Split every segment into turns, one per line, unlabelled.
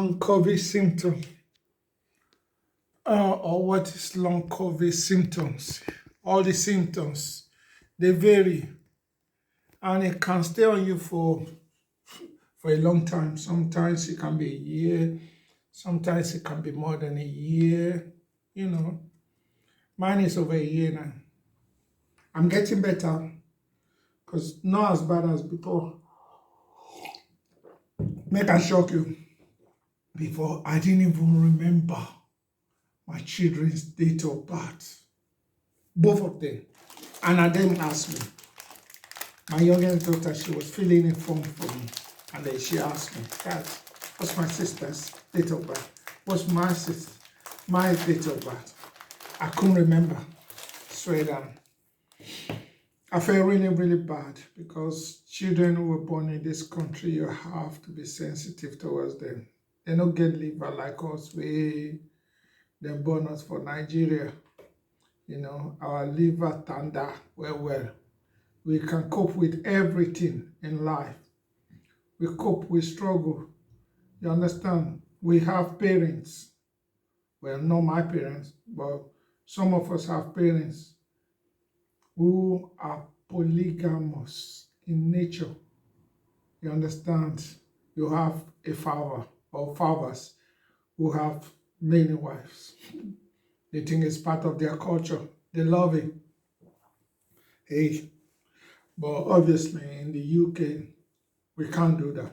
long COVID symptom or what is long COVID symptoms. All the symptoms they vary and it can stay on you for a long time. Sometimes it can be a year, sometimes it can be more than a year. You know, mine is over a year now. I'm getting better because not as bad as before. Make I shock you. Before I didn't even remember my children's date of birth. Both of them. And I didn't ask me. My youngest daughter, she was filling a form for me. And then she asked me, Dad, what's my sister's date of birth? What's my date of birth? I couldn't remember. Swear down. I felt really, really bad because children who were born in this country, you have to be sensitive towards them. They don't get liver like us. They born us for Nigeria. You know, our liver tender well. We can cope with everything in life. We cope, we struggle. You understand? We have parents. Well, not my parents, but some of us have parents who are polygamous in nature. You understand? You have a father or fathers who have many wives. They think it's part of their culture. They love it. Hey, but obviously in the UK, we can't do that.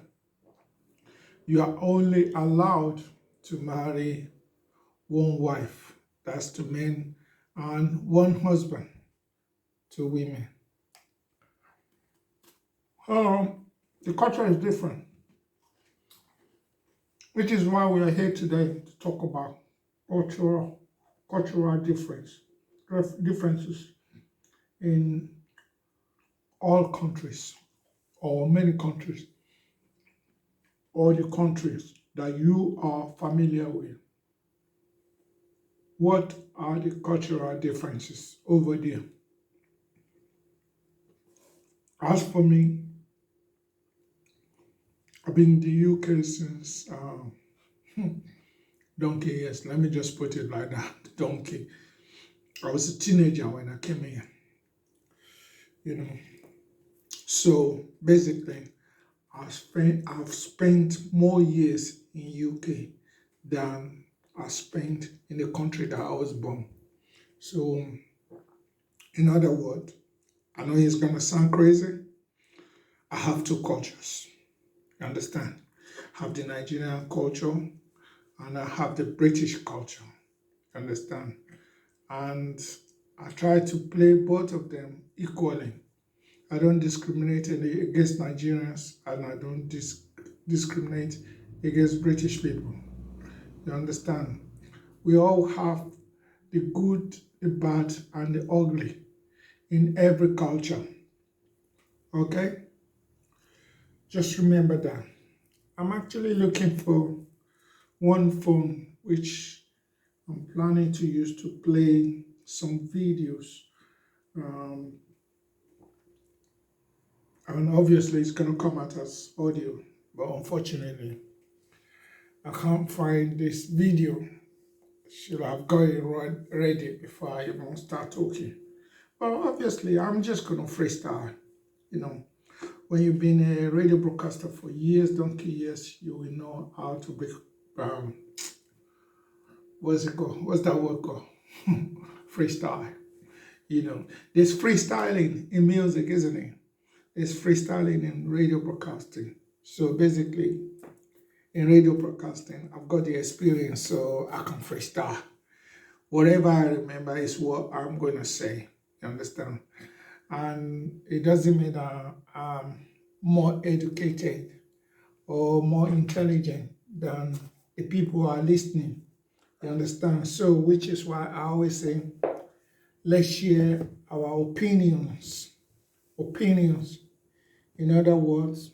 You are only allowed to marry one wife, that's to men, and one husband to women. The culture is different, which is why we are here today to talk about cultural differences in all countries or many countries or the countries that you are familiar with. What are the cultural differences over there? As for me, I've been in the UK since donkey years. Let me just put it like that. Donkey. I was a teenager when I came here. You know. So basically, I've spent more years in UK than I spent in the country that I was born. So, in other words, I know it's gonna sound crazy. I have two cultures. You understand? I have the Nigerian culture and I have the British culture. You understand? And I try to play both of them equally. I don't discriminate against Nigerians and I don't discriminate against British people. You understand? We all have the good, the bad, and the ugly in every culture. Okay? Just remember that. I'm actually looking for one phone which I'm planning to use to play some videos. Um, and obviously it's going to come out as audio, but unfortunately I can't find this video. Should have got it ready before I even start talking. Well, obviously I'm just going to freestyle. You know, when you've been a radio broadcaster for years, donkey years, you will know how to be, what's it called? What's that word called? Freestyle. You know, there's freestyling in music, isn't it? There's freestyling in radio broadcasting. So basically, in radio broadcasting, I've got the experience, so I can freestyle. Whatever I remember is what I'm going to say. You understand? And it doesn't mean that I'm more educated or more intelligent than the people who are listening. You understand? So, which is why I always say, let's share our opinions. Opinions. In other words,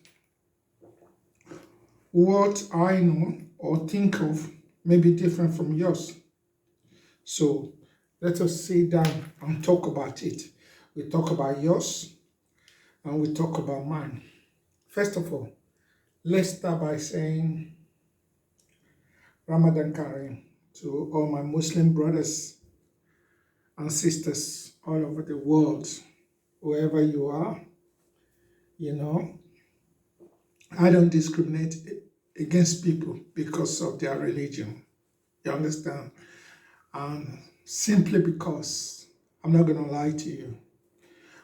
what I know or think of may be different from yours. So, let us sit down and talk about it. We talk about yours and we talk about mine. First of all, let's start by saying Ramadan Kareem to all my Muslim brothers and sisters all over the world, wherever you are. You know, I don't discriminate against people because of their religion. You understand? And simply because, I'm not going to lie to you,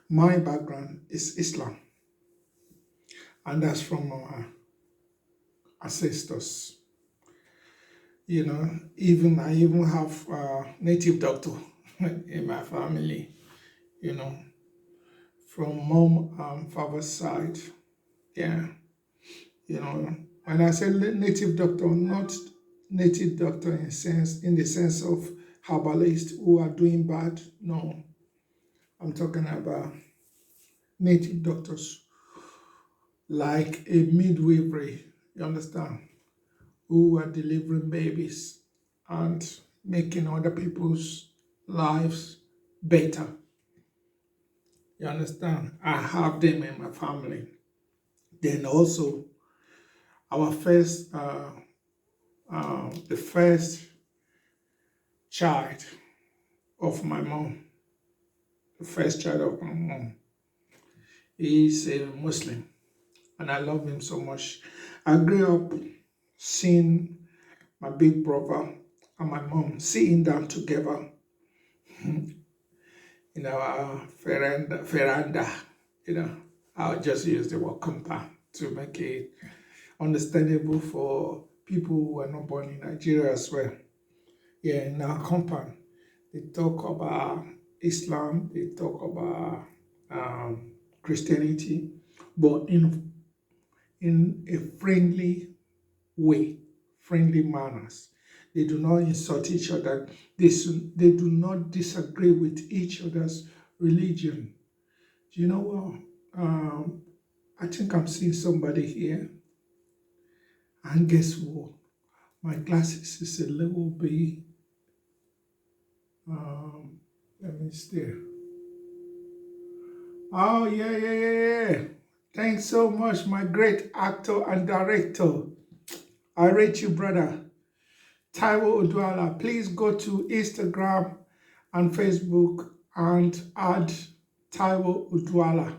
my background is Islam, and that's from our ancestors. You know, I even have a native doctor in my family, you know, from mom and father's side. Yeah, you know, when I say native doctor, not native doctor in the sense of herbalists who are doing bad. No, I'm talking about native doctors like a midwifery. You understand? Who are delivering babies and making other people's lives better. You understand? I have them in my family. Then also, our the first child of my mom, the first child of my mom, is a Muslim, and I love him so much. I grew up seeing my big brother and my mom sitting down together in our veranda. You know, I'll just use the word compound to make it understandable for people who are not born in Nigeria as well. Yeah, in our compound, they talk about Islam, they talk about Christianity, but in a friendly way, friendly manners. They do not insult each other. They do not disagree with each other's religion. Do you know what? I think I'm seeing somebody here. And guess what? My glasses is a little bit, let me see. Oh, yeah, yeah, yeah, yeah. Thanks so much, my great actor and director. I rate you, brother. Taiwo Oduala. Please go to Instagram and Facebook and add Taiwo Oduala.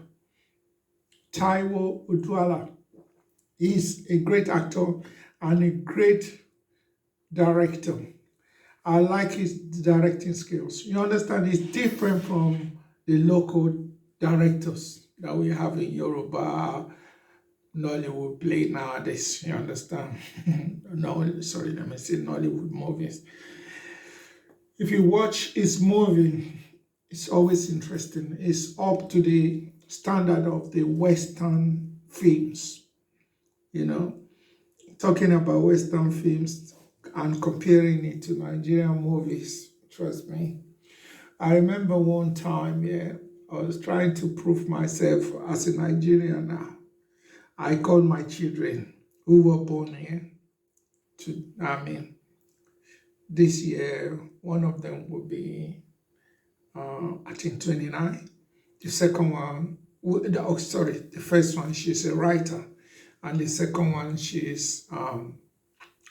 Taiwo Oduala is a great actor and a great director. I like his directing skills. You understand, it's different from the local directors that we have in Yoruba, Nollywood play nowadays. You understand? No, sorry, let me say Nollywood movies. If you watch his movie, it's always interesting. It's up to the standard of the Western films, you know. Talking about Western films and comparing it to Nigerian movies, trust me. I remember one time, yeah, I was trying to prove myself as a Nigerian now. I called my children who were born here this year, one of them will be, I think, 29. The second one, the first one, she's a writer. And the second one, she's a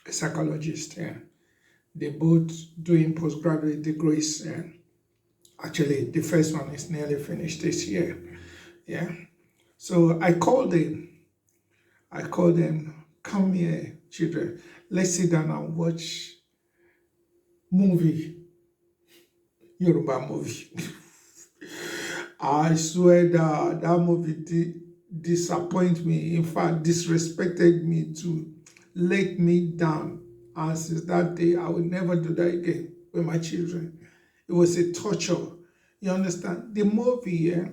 psychologist. Yeah. They both doing postgraduate degrees. And actually, the first one is nearly finished this year. Yeah. So I called them. Come here, children. Let's sit down and watch movie, Yoruba movie. I swear that movie disappointed me. In fact, disrespected me to let me down. And since that day, I will never do that again with my children. It was a torture. You understand? The movie, yeah,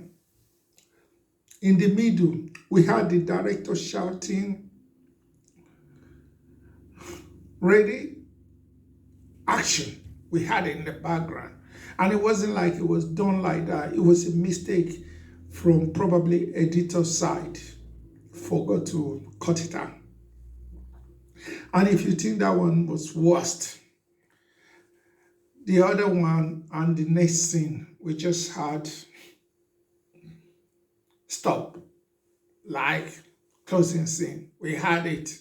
in the middle, we had the director shouting, "Ready? Action." We had it in the background. And it wasn't like it was done like that. It was a mistake from probably editor's side. Forgot to cut it out. And if you think that one was worst, the other one and the next scene, we just had stop, like closing scene. We had it.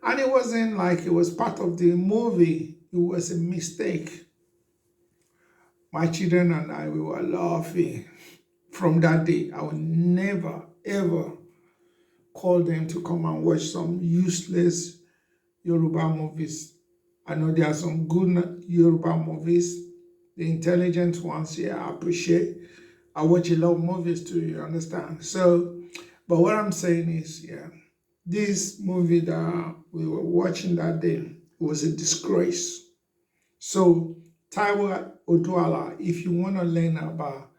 And it wasn't like it was part of the movie. It was a mistake. My children and I, we were laughing. From that day, I will never, ever call them to come and watch some useless Yoruba movies. I know there are some good Yoruba movies, the intelligent ones, yeah, I appreciate. I watch a lot of movies too, you understand? So, but what I'm saying is, yeah, this movie that we were watching that day was a disgrace. So, Taiwo Oduala, if you want to learn about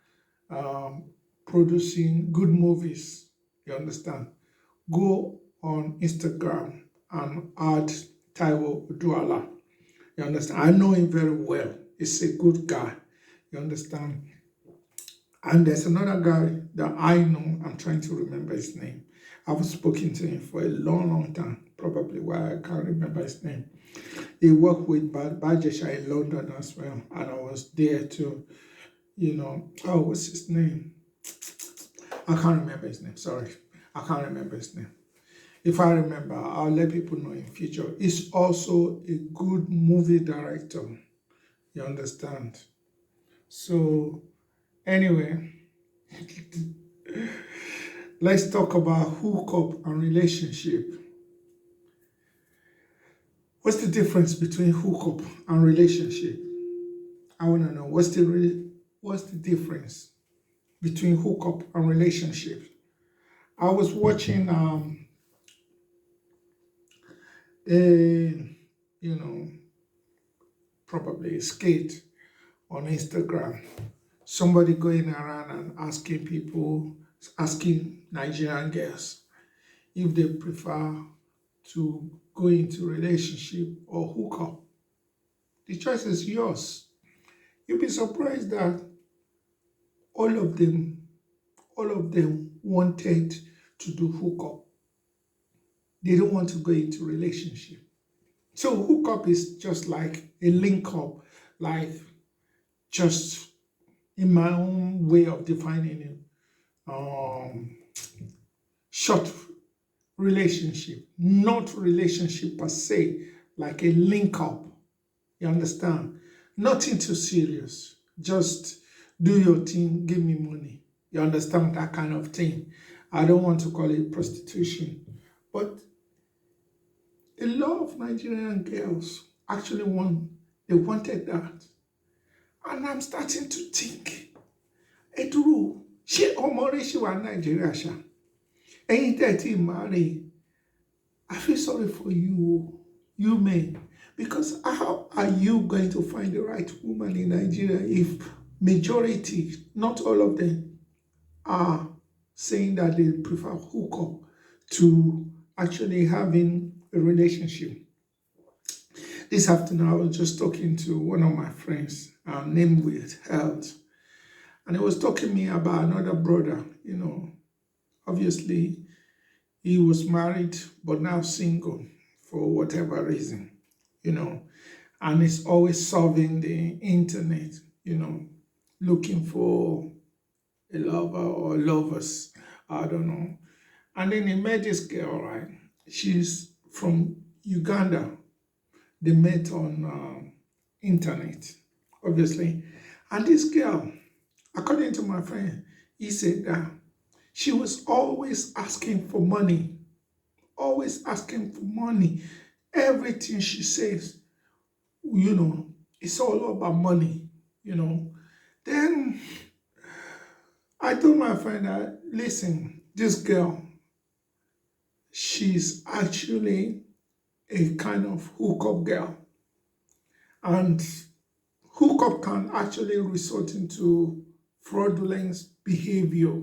um, producing good movies, you understand, go on Instagram and add Taiwo Oduala. You understand? I know him very well. He's a good guy. You understand? And there's another guy that I know. I'm trying to remember his name. I've spoken to him for a long, long time. Probably why I can't remember his name. He worked with Bajesha in London as well. And I was there too. You know, oh, what's his name? I can't remember his name. Sorry. I can't remember his name. If I remember, I'll let people know in future. He's also a good movie director. You understand? So, anyway, let's talk about hookup and relationship. What's the difference between hookup and relationship? I want to know what's the difference between hookup and relationship. I was watching a probably a skate on Instagram. Somebody going around and asking Nigerian girls if they prefer to go into relationship or hook up. The choice is yours. You'll be surprised that all of them, all of them wanted to do hook up. They don't want to go into relationship. So hook up is just like a link up, like just in my own way of defining it, short relationship, not relationship per se, like a link up. You understand? Nothing too serious. Just do your thing, give me money. You understand that kind of thing? I don't want to call it prostitution, but a lot of Nigerian girls actually wanted that. And I'm starting to think, Eduru, ṣé ọmọ rẹ̀ ṣì wà Nàìjíríà ṣá? Ẹ̀yin tẹ́ ti marry, I feel sorry for you, you men, because how are you going to find the right woman in Nigeria if majority, not all of them, are saying that they prefer hookup to actually having a relationship? This afternoon, I was just talking to one of my friends, named with health, and he was talking to me about another brother. Obviously, he was married but now single for whatever reason, and he's always solving the internet, looking for a lover or lovers, I don't know. And then he met this girl, right? She's from Uganda. They met on internet, obviously. And this girl, according to my friend, he said that she was always asking for money, always asking for money. Everything she says, it's all about money. Then I told my friend that, listen, this girl, she's actually a kind of hookup girl. And hookup can actually result into fraudulent behavior.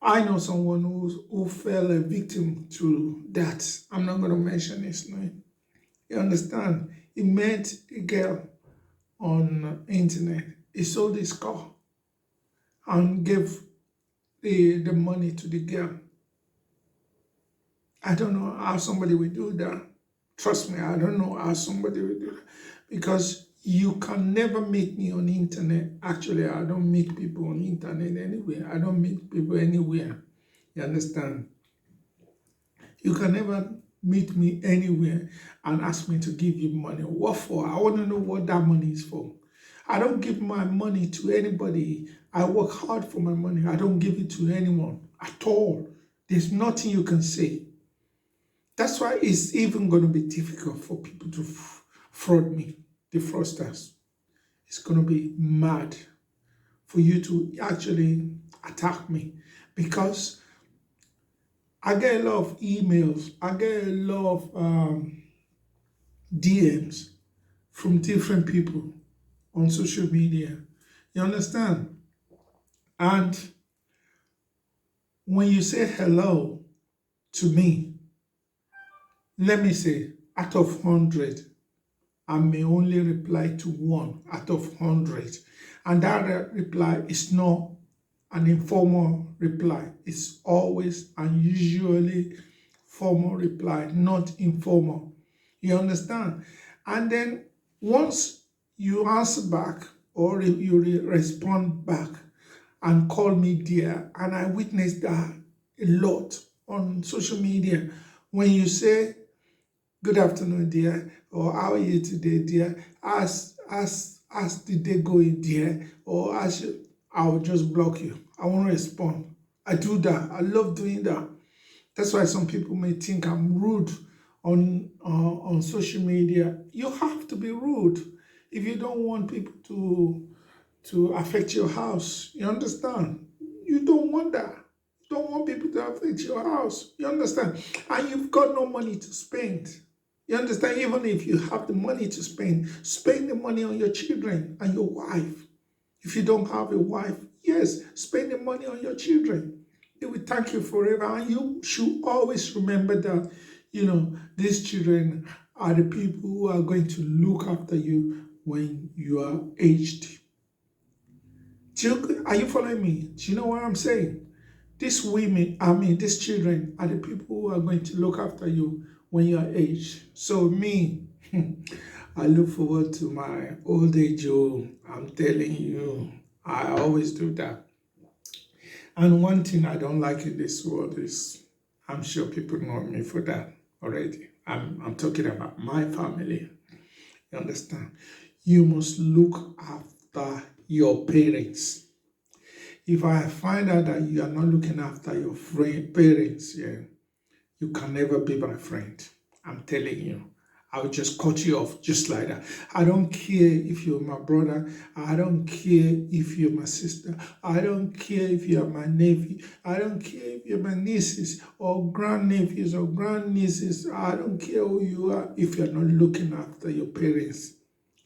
I know someone who fell a victim to that. I'm not going to mention his name. You understand? He met a girl on internet. He sold his car and gave the money to the girl. I don't know how somebody will do that. Trust me, I don't know how somebody will do that. Because you can never meet me on the internet. Actually, I don't meet people on the internet anywhere. I don't meet people anywhere. You understand? You can never meet me anywhere and ask me to give you money. What for? I want to know what that money is for. I don't give my money to anybody. I work hard for my money. I don't give it to anyone at all. There's nothing you can say. That's why it's even going to be difficult for people to fraud me, the fraudsters. It's going to be mad for you to actually attack me, because I get a lot of emails, I get a lot of DMs from different people on social media. You understand? And when you say hello to me, let me say, out of 100, I may only reply to 1 out of 100. And that reply is not an informal reply. It's always and usually formal reply, not informal. You understand? And then once you answer back or you respond back and call me dear, and I witnessed that a lot on social media, when you say, good afternoon, dear, or how are you today, dear, as the day going, dear, or I'll just block you. I won't respond. I do that. I love doing that. That's why some people may think I'm rude on social media. You have to be rude if you don't want people to affect your house. You understand? You don't want that. You don't want people to affect your house. You understand? And you've got no money to spend. You understand? Even if you have the money to spend the money on your children and your wife. If you don't have a wife, yes, spend the money on your children. They will thank you forever. And you should always remember that, these children are the people who are going to look after you when you are aged. Are you following me? Do you know what I'm saying? These children are the people who are going to look after you when you are aged. So me, I look forward to my old age. Oh, I'm telling you, I always do that. And one thing I don't like in this world is, I'm sure people know me for that already. I'm talking about my family. You understand? You must look after your parents. If I find out that you are not looking after your parents, you can never be my friend. I'm telling you. I will just cut you off just like that. I don't care if you're my brother. I don't care if you're my sister. I don't care if you're my nephew. I don't care if you're my nieces or grandnephews or grandnieces. I don't care who you are if you're not looking after your parents.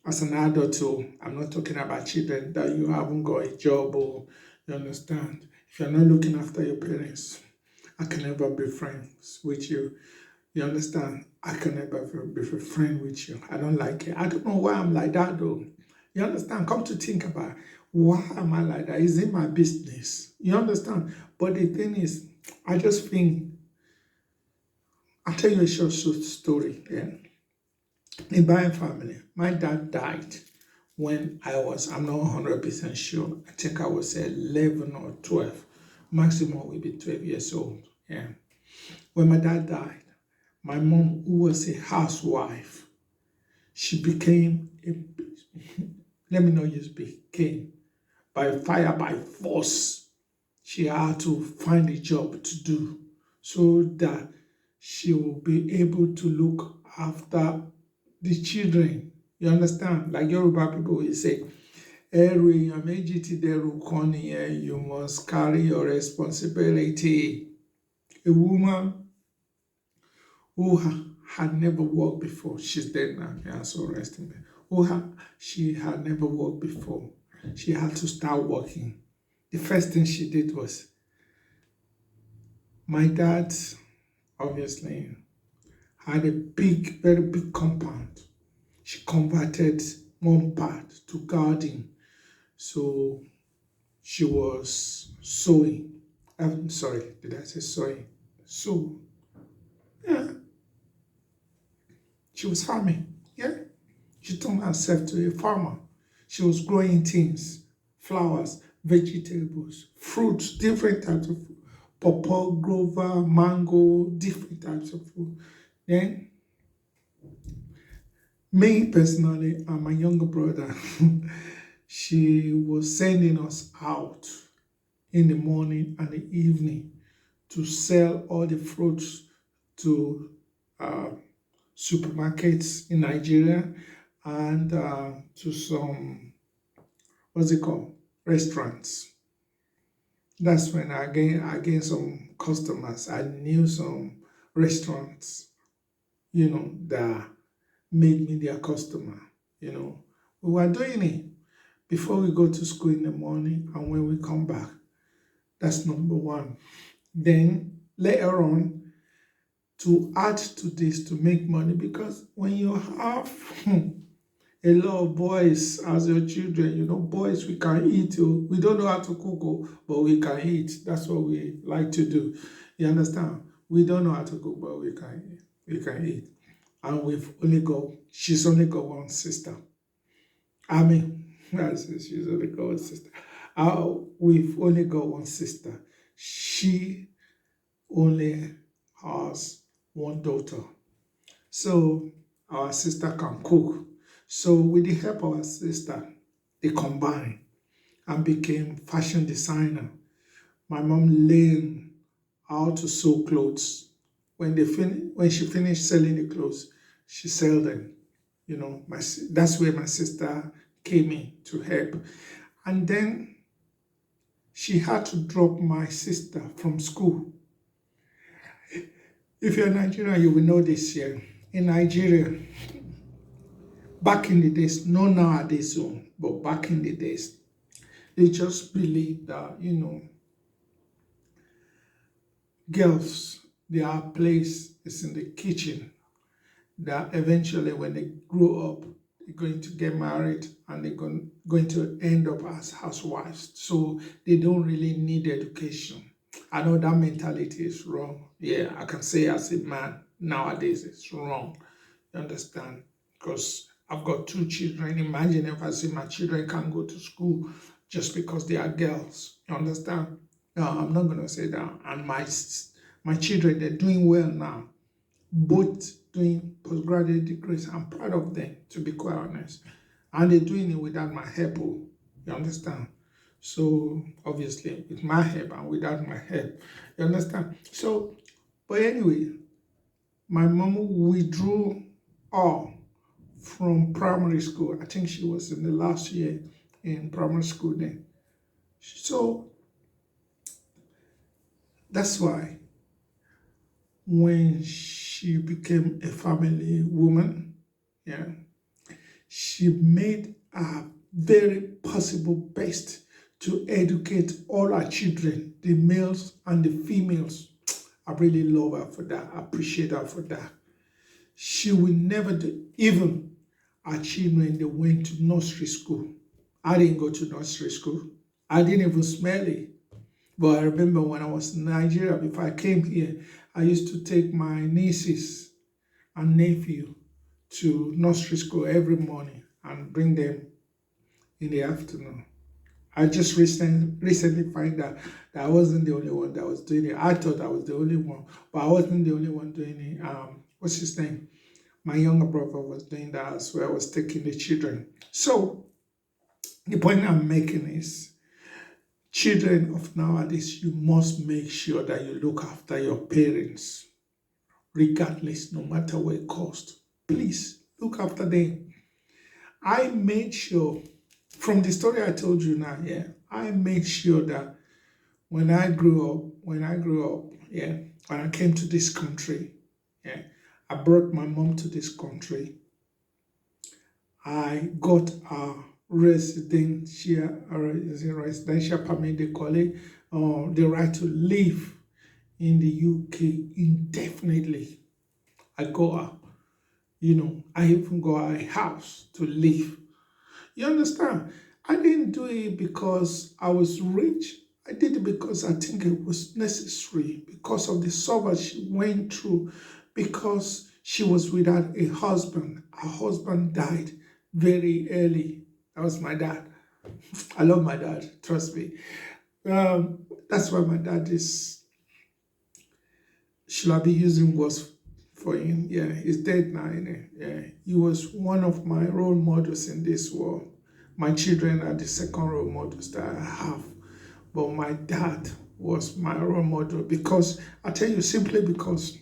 As an adult, too, I'm not talking about children that you haven't got a job or, you understand. If you're not looking after your parents, I can never be friends with you. You understand? I can never be a friend with you. I don't like it. I don't know why I'm like that though. You understand? Come to think about it. Why am I like that? It's in my business. You understand? But the thing is, I just think, I'll tell you a short story. In my family, my dad died when I'm not 100% sure. I think I was 11 or 12. Maximum will be 12 years old. Yeah. When my dad died, my mom, who was a housewife, she became let me not use became, by fire, by force. She had to find a job to do so that she will be able to look after the children. You understand? Like Yoruba people will say, you must carry your responsibility. A woman who had never worked before, she's dead now, yeah, so rest in peace. She had never worked before. She had to start working. The first thing she did was, my dad obviously had a very big compound. She converted one part to garden. So she was sewing. I'm sorry, did I say sewing? So, yeah. She was farming, yeah. She turned herself to a farmer. She was growing things, flowers, vegetables, fruits, different types of fruit. Pawpaw, guava, mango, different types of fruit. Then me personally and my younger brother, she was sending us out in the morning and the evening to sell all the fruits to uh, supermarkets in Nigeria and to some, what's it called, restaurants. That's when I gained some customers. I knew some restaurants, that made me their customer. You know, we were doing it before we go to school in the morning and when we come back. That's number one. Then later on, to add to this to make money, because when you have a lot of boys as your children, boys we can eat. Oh. We don't know how to cook, oh, but we can eat. That's what we like to do. You understand? We don't know how to cook, but we can eat. We can eat. And she's only got one sister. I mean, I say she's only got one sister. We've only got one sister. She only has one daughter. So our sister can cook. So with the help of our sister, they combined and became fashion designer. My mom learned how to sew clothes. When she finished selling the clothes, she sold them. That's where my sister came in to help. And then she had to drop my sister from school. If you're Nigerian, you will know this here. In Nigeria, back in the days, not nowadays, but back in the days, they just believe that, girls, their place is in the kitchen, that eventually when they grow up, they're going to get married and they're going to end up as housewives. So they don't really need education. I know that mentality is wrong. Yeah, I can say as a man, nowadays it's wrong. You understand? Because I've got two children. Imagine if I say my children can't go to school just because they are girls. You understand? No, I'm not going to say that. And my children, they're doing well now. Both doing postgraduate degrees. I'm proud of them, to be quite honest. And they're doing it without my help. You understand? So, obviously, with my help and without my help. You understand? So, but anyway, my mom withdrew all from primary school. I think she was in the last year in primary school then. So, that's why when she became a family woman, yeah, she made her very possible best to educate all her children, the males and the females. I really love her for that. I appreciate her for that. She will never do, even her children, they went to nursery school. I didn't go to nursery school. I didn't even smell it. But I remember when I was in Nigeria, before I came here, I used to take my nieces and nephew to nursery school every morning and bring them in the afternoon. I just recently find out that I wasn't the only one that was doing it. I thought I was the only one, but I wasn't the only one doing it. What's his name? My younger brother was doing that as well. I was taking the children. So the point I'm making is, children of nowadays, you must make sure that you look after your parents, regardless, no matter what it costs. Please look after them. I made sure, from the story I told you now, yeah, I made sure that when I grew up, yeah, when I came to this country, yeah, I brought my mom to this country. I got a residential permit, they call it, the right to live in the UK indefinitely. I got I even got a house to live. You understand? I didn't do it because I was rich. I did it because I think it was necessary, because of the suffer she went through, because she was without a husband. Her husband died very early. That was my dad. I love my dad, trust me. That's why my dad is, should I be using words for him. Yeah, he's dead now. Yeah, he was one of my role models in this world. My children are the second role models that I have. But my dad was my role model because, I tell you, simply because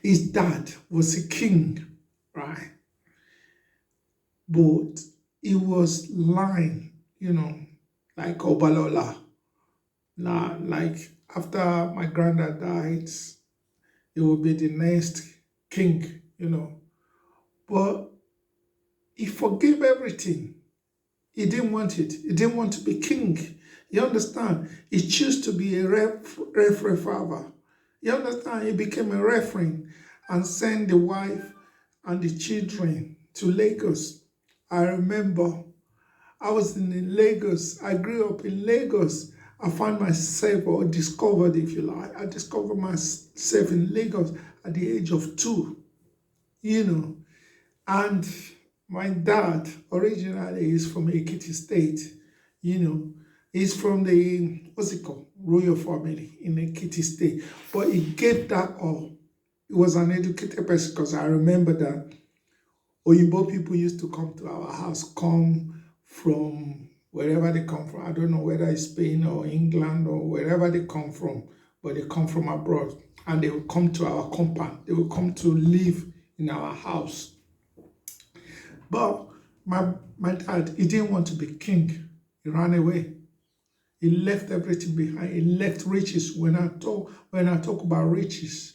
his dad was a king, right? But he was lying, like Obalola. Now, like after my granddad died, he will be the next king. But he forgave everything. He didn't want it. He didn't want to be king. You understand? He chose to be a referee father. You understand? He became a referee and sent the wife and the children to Lagos. I remember I was in Lagos. I grew up in Lagos. I found myself, or discovered, if you like, I discovered myself in Lagos at the age of 2. And my dad originally is from Ekiti State. He's from the, what's it called, royal family in Ekiti State. But he gave that up. He was an educated person, because I remember that Oyinbo people used to come to our house, come from wherever they come from. I don't know whether it's Spain or England or wherever they come from, but they come from abroad. And they will come to our compound. They will come to live in our house. But my dad, he didn't want to be king. He ran away. He left everything behind. He left riches. When I talk about riches,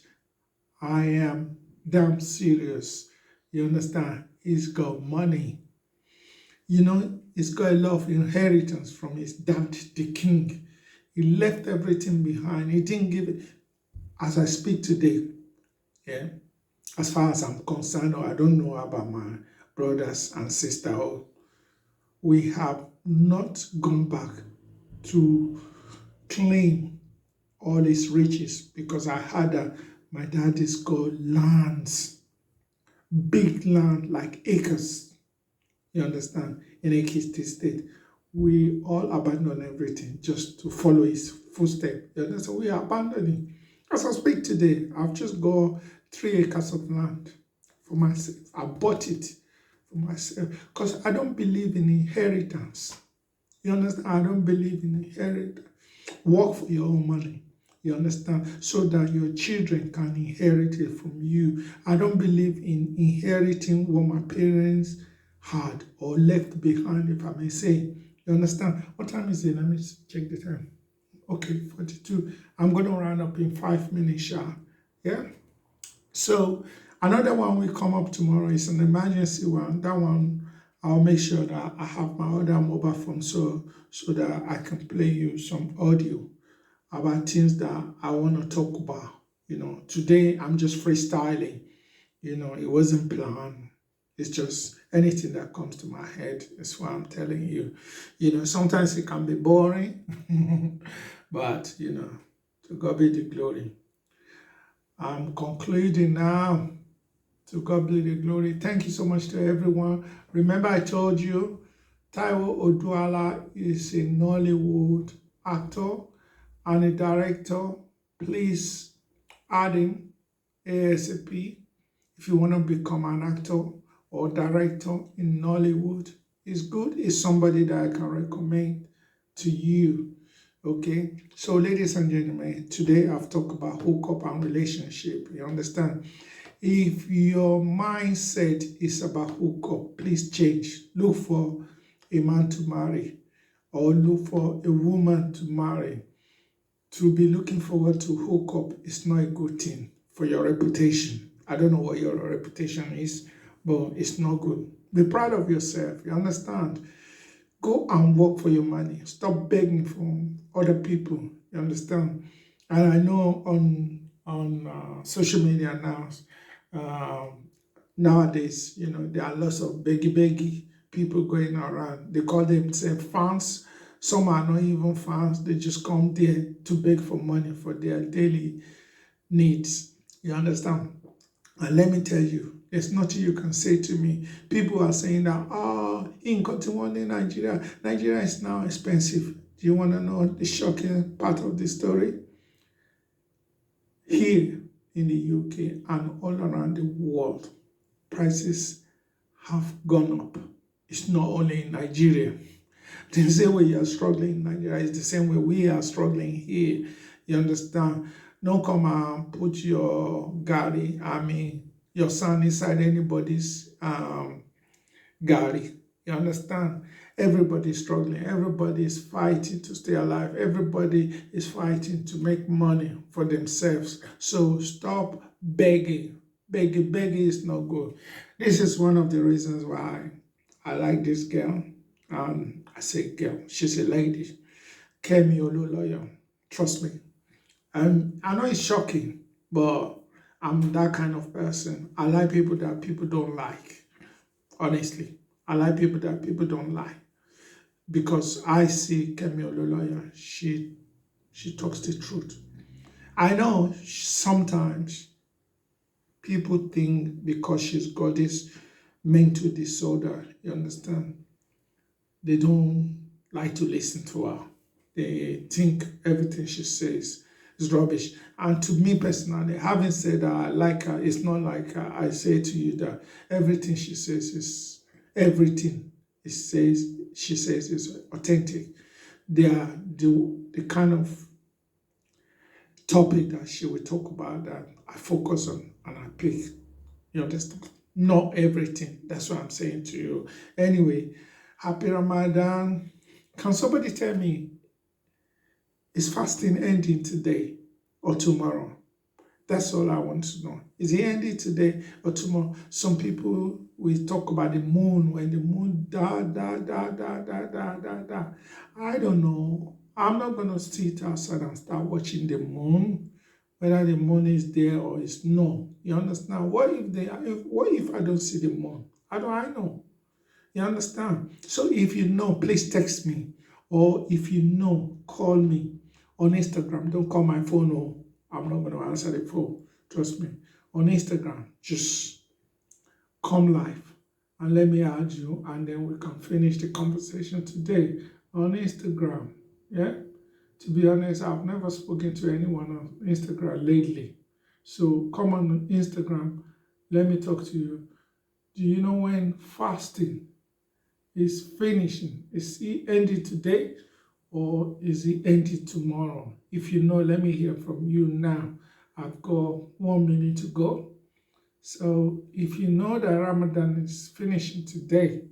I am damn serious. You understand? He's got money. He's got a lot of inheritance from his dad, the king. He left everything behind. He didn't give it. As I speak today, yeah, as far as I'm concerned, or I don't know about my brothers and sisters, we have not gone back to claim all his riches, because I heard that my dad is got lands, big land, like acres, you understand, in Ekiti State. We all abandon everything just to follow his footsteps. You understand? We are abandoning. As I speak today, I've just got 3 acres of land for myself. I bought it for myself because I don't believe in inheritance. You understand? I don't believe in inheritance. Work for your own money. You understand? So that your children can inherit it from you. I don't believe in inheriting what my parents had or left behind, if I may say. You understand? What time is it? Let me check the time. Okay, 42. I'm going to round up in 5 minutes, sharp. Yeah? So, another one will come up tomorrow. It's an emergency one. That one, I'll make sure that I have my other mobile phone so that I can play you some audio about things that I want to talk about. Today I'm just freestyling. It wasn't planned. It's just anything that comes to my head is what I'm telling you. Sometimes it can be boring, but, to God be the glory. I'm concluding now. To God be the glory. Thank you so much to everyone. Remember, I told you, Taiwo Oduala is a Nollywood actor and a director. Please add him ASAP if you want to become an actor or director in Nollywood. It's good. It's somebody that I can recommend to you. Okay, so ladies and gentlemen, today I've talked about hookup and relationship. You understand? If your mindset is about hookup, please change. Look for a man to marry, or look for a woman to marry. To be looking forward to hookup is not a good thing for your reputation. I don't know what your reputation is, but it's not good. Be proud of yourself. You understand? Go and work for your money. Stop begging from other people. You understand? And I know on social media now, nowadays, there are lots of beggy people going around. They call themselves fans. Some are not even fans. They just come there to beg for money for their daily needs. You understand? And let me tell you, there's nothing you can say to me. People are saying that, in Nigeria, Nigeria is now expensive. Do you want to know the shocking part of the story? Here in the UK and all around the world, prices have gone up. It's not only in Nigeria. The same way you are struggling in Nigeria is the same way we are struggling here. You understand? Don't come and put your your son inside anybody's Gary. You understand? Everybody's struggling. Everybody is fighting to stay alive. Everybody is fighting to make money for themselves. So stop begging. Begging is not good. This is one of the reasons why I like this girl. I say girl, she's a lady. Kemi Ololoyo. Trust me. I know it's shocking, but I'm that kind of person. I like people that people don't like. Honestly, I like people that people don't like because I see Kemi Ololoya. She talks the truth. I know sometimes people think because she's got this mental disorder, you understand, they don't like to listen to her. They think everything she says is rubbish. And to me personally, having said that I like her, it's not like I say to you that everything she says is everything she says is authentic. They are the kind of topic that she will talk about that I focus on and I pick. You understand? Not everything. That's what I'm saying to you. Anyway, happy Ramadan. Can somebody tell me, is fasting ending today or tomorrow? That's all I want to know. Is it ending today or tomorrow? Some people will talk about the moon, when the moon da. I don't know. I'm not going to sit outside and start watching the moon, whether the moon is there or it's not. You understand? What if I don't see the moon? How do I know? You understand? So if you know, please text me. Or if you know, call me on Instagram. Don't call my phone. Or I'm not going to answer the phone. Trust me. On Instagram, just come live and let me add you. And then we can finish the conversation today on Instagram. Yeah? To be honest, I've never spoken to anyone on Instagram lately. So come on Instagram. Let me talk to you. Do you know when fasting is finishing? Is it ending today or is it ending tomorrow? If you know, let me hear from you now. I've got 1 minute to go. So if you know that Ramadan is finishing today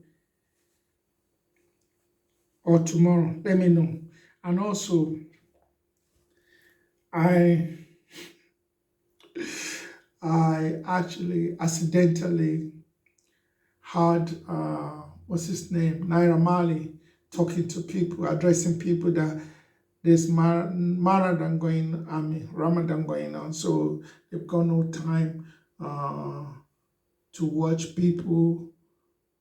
or tomorrow, let me know. And also, I actually accidentally had, what's his name, Naira Marley, talking to people, addressing people that there's Ramadan going on, so they've got no time to watch people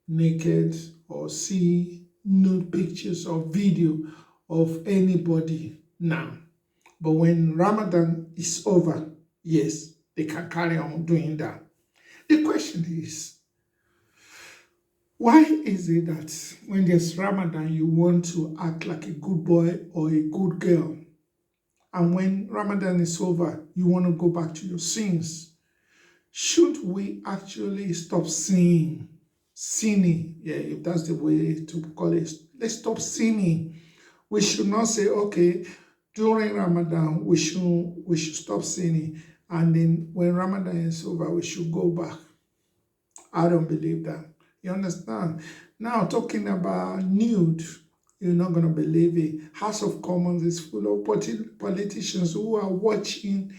naked or see nude pictures or video of anybody now. But when Ramadan is over, yes, they can carry on doing that. The question is, why is it that when there's Ramadan, you want to act like a good boy or a good girl? And when Ramadan is over, you want to go back to your sins? Should we actually stop sinning? Yeah, if that's the way to call it. Let's stop sinning. We should not say, okay, during Ramadan, we should stop sinning. And then when Ramadan is over, we should go back. I don't believe that. You understand? Now, talking about nude, you're not going to believe it. House of Commons is full of politicians who are watching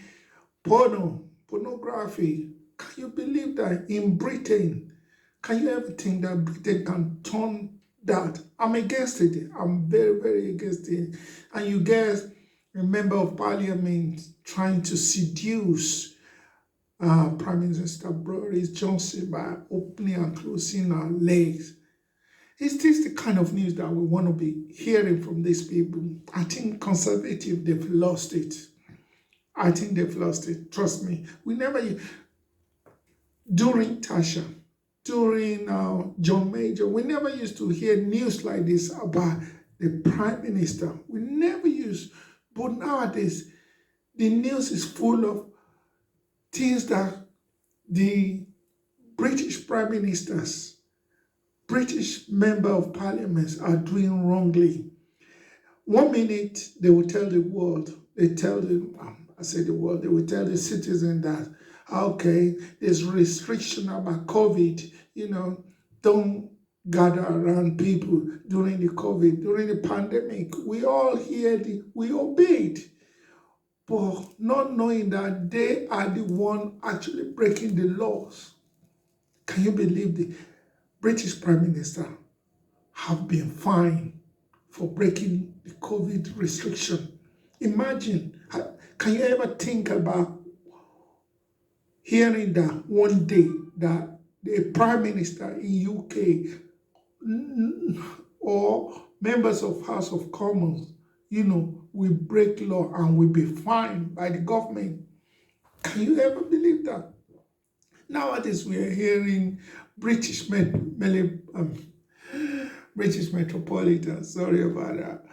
pornography. Can you believe that in Britain? Can you ever think that Britain can turn that? I'm against it. I'm very, very against it. And you guys, a member of parliament trying to seduce Prime Minister Boris Johnson by opening and closing our legs. Is this the kind of news that we want to be hearing from these people? I think conservative, they've lost it. I think they've lost it. Trust me. We never, during Tasha, during John Major, we never used to hear news like this about the Prime Minister. We never used. But nowadays, the news is full of things that the British prime ministers, British member of parliaments are doing wrongly. 1 minute they will tell the world, they tell the world, they will tell the citizen that, okay, there's restriction about COVID, don't gather around people during the COVID, during the pandemic. We all we obeyed, but not knowing that they are the one actually breaking the laws. Can you believe the British Prime Minister have been fined for breaking the COVID restriction? Imagine, can you ever think about hearing that one day that the Prime Minister in UK or members of House of Commons, will break law and will be fined by the government? Can you ever believe that? Nowadays, we are hearing British Metropolitan, sorry about that,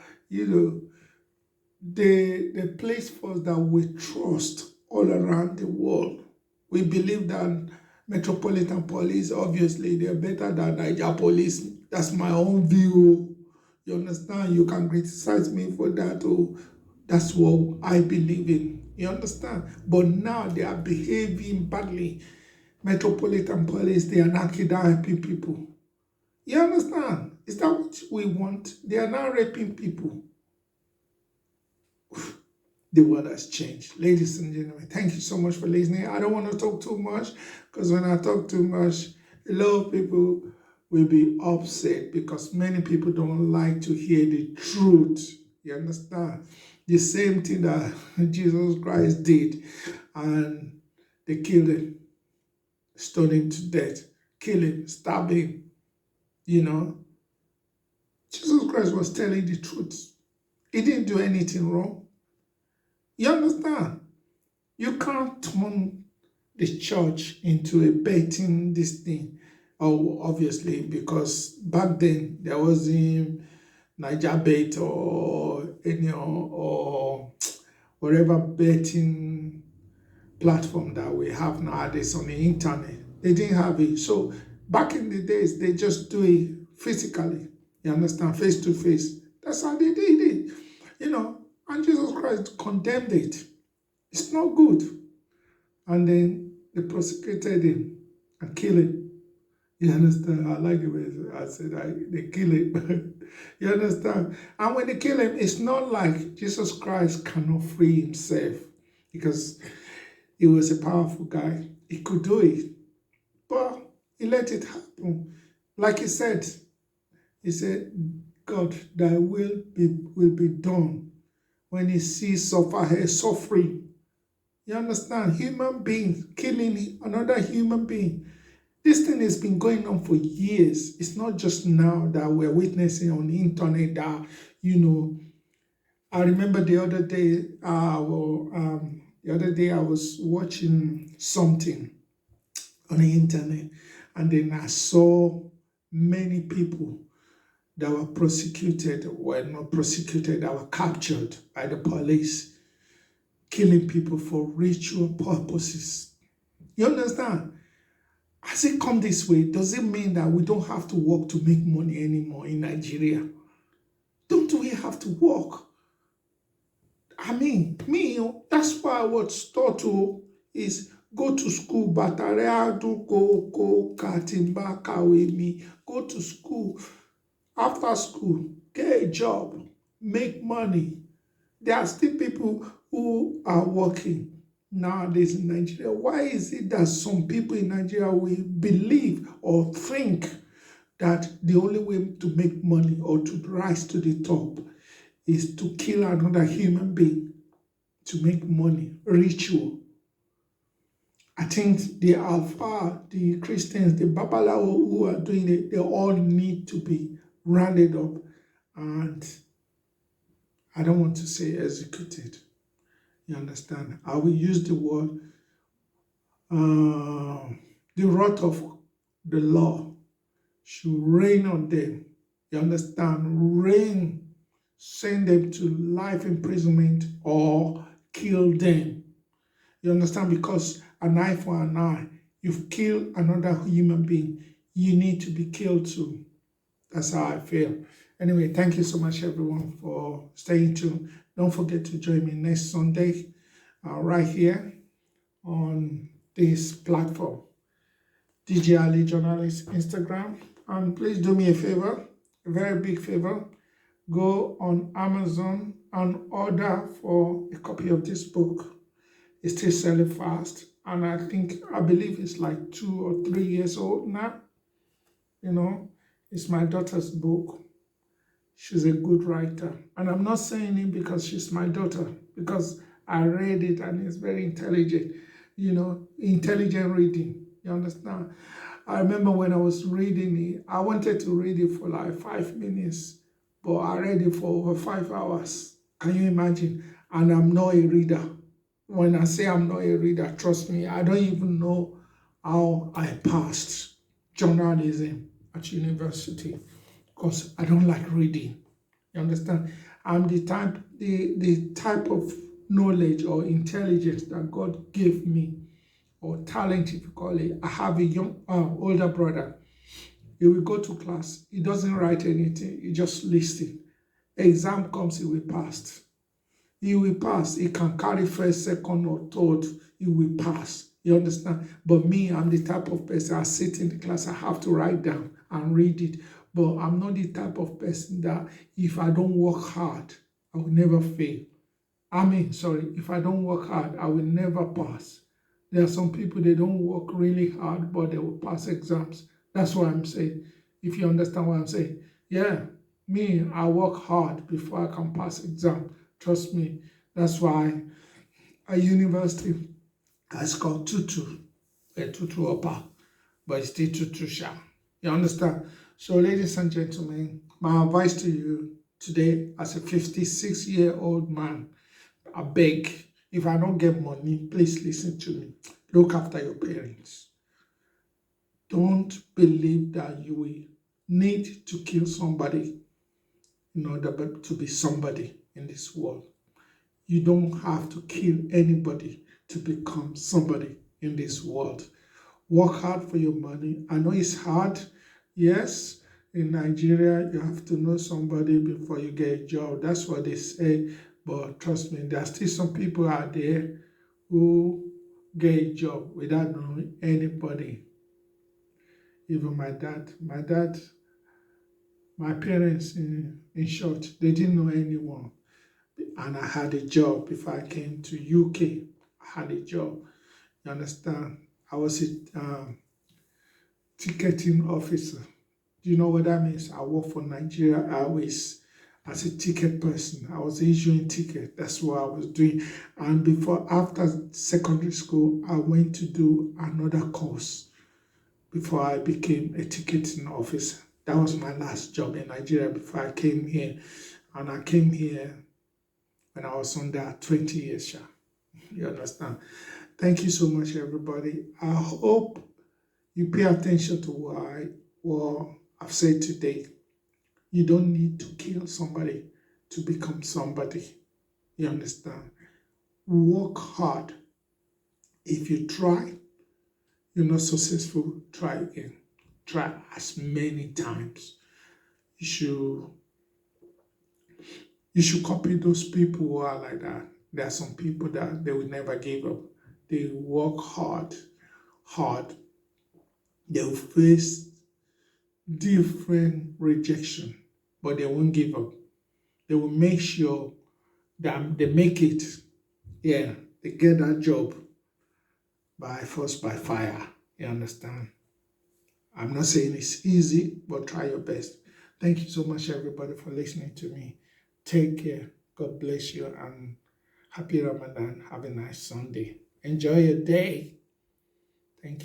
the police force that we trust all around the world. We believe that Metropolitan Police, obviously, they're better than Niger Police. That's my own view. You understand? You can criticize me for that. Oh, that's what I believe in. You understand? But now they are behaving badly. Metropolitan Police, they are now kidnapping people. You understand? Is that what we want? They are now raping people. The world has changed. Ladies and gentlemen, thank you so much for listening. I don't want to talk too much, because when I talk too much, a lot of people will be upset, because many people don't like to hear the truth. You understand? The same thing that Jesus Christ did, and they killed him, stoned him to death, kill him, stab him. Jesus Christ was telling the truth. He didn't do anything wrong. You understand? You can't turn the church into a betting this thing. Oh, obviously, because back then there wasn't Niger Bet or any or whatever betting platform that we have nowadays on the internet. They didn't have it. So back in the days, they just do it physically. You understand? Face to face. That's how they did it. And Jesus Christ condemned it. It's not good. And then they prosecuted him and killed him. You understand? I like the way I said they kill him. You understand? And when they kill him, it's not like Jesus Christ cannot free himself, because he was a powerful guy. He could do it. But he let it happen. Like he said, God, thy will be done. When he sees suffering. You understand? Human beings killing another human being. This thing has been going on for years. It's not just now that we're witnessing on the internet that, I remember the other day I was watching something on the internet, and then I saw many people that were not prosecuted, that were captured by the police, killing people for ritual purposes. You understand? Has it come this way? Does it mean that we don't have to work to make money anymore in Nigeria? Don't we have to work? I mean, that's why I was taught to is go to school, go to school. After school, get a job, make money. There are still people who are working nowadays in Nigeria. Why is it that some people in Nigeria will believe or think that the only way to make money or to rise to the top is to kill another human being to make money? Ritual. I think the Alpha, the Christians, the Babalawo who are doing it, they all need to be rounded up, and I don't want to say executed. You understand? I will use the word, the wrath of the law should reign on them. You understand? Reign, send them to life imprisonment or kill them. You understand? Because an eye for an eye. You've killed another human being. You need to be killed too. That's how I feel. Anyway, thank you so much, everyone, for staying tuned. Don't forget to join me next Sunday right here on this platform, DJ Ali Journalist Instagram. And please do me a favor, a very big favor. Go on Amazon and order for a copy of this book. It's still selling fast. And I believe it's like 2 or 3 years old now. You know, it's my daughter's book. She's a good writer. And I'm not saying it because she's my daughter, because I read it and it's very intelligent, intelligent reading. You understand? I remember when I was reading it, I wanted to read it for like 5 minutes, but I read it for over 5 hours. Can you imagine? And I'm not a reader. When I say I'm not a reader, trust me, I don't even know how I passed journalism at university, because I don't like reading. You understand? I'm the type of knowledge or intelligence that God gave me, or talent, if you call it. I have a older brother. He will go to class. He doesn't write anything. He just listens. Exam comes, he will pass. He will pass. He can carry first, second, or third. He will pass. You understand? But me, I'm the type of person, I sit in the class, I have to write down and read it. But I'm not the type of person that if I don't work hard, I will never fail. If I don't work hard, I will never pass. There are some people, they don't work really hard, but they will pass exams. That's what I'm saying. If you understand what I'm saying. Yeah, me, I work hard before I can pass exam. Trust me. That's why at university, I scored 2-2, a 2-2 upper, but it's still 2-2 sharp. You understand? So, ladies and gentlemen, my advice to you today, as a 56-year-old man, I beg, if I don't get money, please listen to me. Look after your parents. Don't believe that you will need to kill somebody in order to be somebody in this world. You don't have to kill anybody to become somebody in this world. Work hard for your money. I know it's hard. Yes, in Nigeria, you have to know somebody before you get a job. That's what they say. But trust me, there are still some people out there who get a job without knowing anybody. Even my parents, in short, they didn't know anyone. And I had a job before I came to UK. I had a job. You understand? I was a ticketing officer. Do you know what that means? I work for Nigeria Airways as a ticket person. I was issuing tickets. That's what I was doing. And after secondary school, I went to do another course before I became a ticketing officer. That was my last job in Nigeria before I came here. And I came here when I was under 20 years. You understand? Thank you so much, everybody. I hope you pay attention to what I've said today. You don't need to kill somebody to become somebody. You understand? Work hard. If you try, you're not successful, try again. Try as many times. You should copy those people who are like that. There are some people that they will never give up. They work hard. They will face different rejection, but they won't give up. They will make sure that they make it. Yeah, they get that job by force, by fire. You understand? I'm not saying it's easy, but try your best. Thank you so much, everybody, for listening to me. Take care. God bless you, and happy Ramadan. Have a nice Sunday. Enjoy your day. Thank you.